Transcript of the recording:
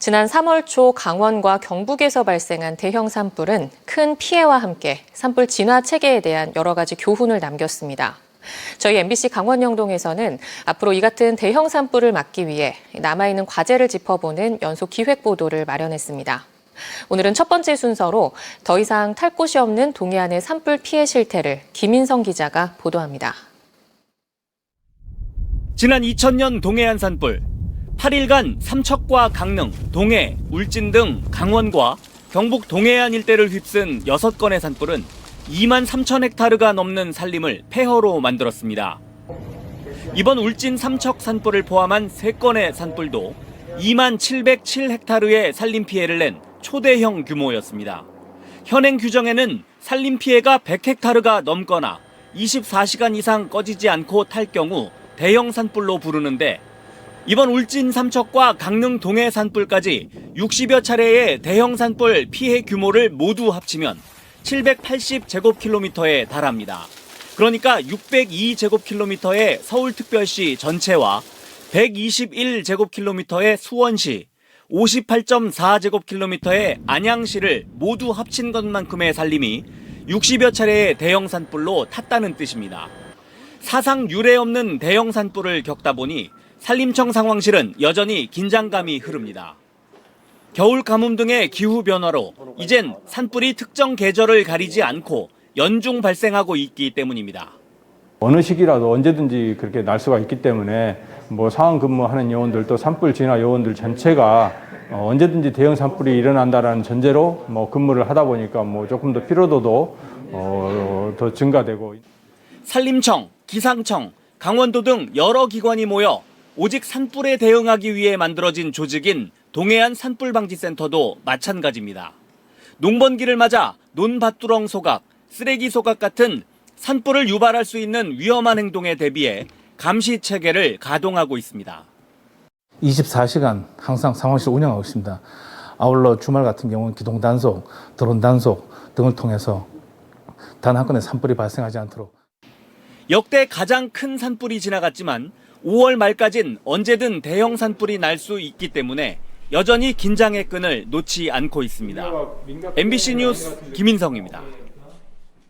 지난 3월 초 강원과 경북에서 발생한 대형 산불은 큰 피해와 함께 산불 진화 체계에 대한 여러 가지 교훈을 남겼습니다. 저희 MBC 강원영동에서는 앞으로 이 같은 대형 산불을 막기 위해 남아있는 과제를 짚어보는 연속 기획 보도를 마련했습니다. 오늘은 첫 번째 순서로 더 이상 탈 곳이 없는 동해안의 산불 피해 실태를 김인성 기자가 보도합니다. 지난 2000년 동해안 산불. 8일간 삼척과 강릉, 동해, 울진 등 강원과 경북 동해안 일대를 휩쓴 6건의 산불은 2만 3천 헥타르가 넘는 산림을 폐허로 만들었습니다. 이번 울진 삼척 산불을 포함한 3건의 산불도 2만 707 헥타르의 산림 피해를 낸 초대형 규모였습니다. 현행 규정에는 산림 피해가 100 헥타르가 넘거나 24시간 이상 꺼지지 않고 탈 경우 대형 산불로 부르는데 이번 울진 삼척과 강릉 동해 산불까지 60여 차례의 대형 산불 피해 규모를 모두 합치면 780제곱킬로미터에 달합니다. 그러니까 602제곱킬로미터의 서울특별시 전체와 121제곱킬로미터의 수원시, 58.4제곱킬로미터의 안양시를 모두 합친 것만큼의 산림이 60여 차례의 대형 산불로 탔다는 뜻입니다. 사상 유례 없는 대형 산불을 겪다 보니 산림청 상황실은 여전히 긴장감이 흐릅니다. 겨울 가뭄 등의 기후 변화로 이젠 산불이 특정 계절을 가리지 않고 연중 발생하고 있기 때문입니다. 어느 시기라도 언제든지 그렇게 날 수가 있기 때문에 상황 근무하는 요원들 또 산불 진화 요원들 전체가 언제든지 대형 산불이 일어난다는 전제로 근무를 하다 보니까 조금 더 피로도도 더 증가되고. 산림청, 기상청, 강원도 등 여러 기관이 모여 오직 산불에 대응하기 위해 만들어진 조직인 동해안 산불방지센터도 마찬가지입니다. 농번기를 맞아 논밭두렁 소각, 쓰레기 소각 같은 산불을 유발할 수 있는 위험한 행동에 대비해 감시 체계를 가동하고 있습니다. 24시간 항상 상황실 운영하고 있습니다. 아울러 주말 같은 경우는 기동 단속, 드론 단속 등을 통해서 단 한 건의 산불이 발생하지 않도록. 역대 가장 큰 산불이 지나갔지만 5월 말까진 언제든 대형 산불이 날 수 있기 때문에 여전히 긴장의 끈을 놓지 않고 있습니다. MBC 뉴스 김인성입니다.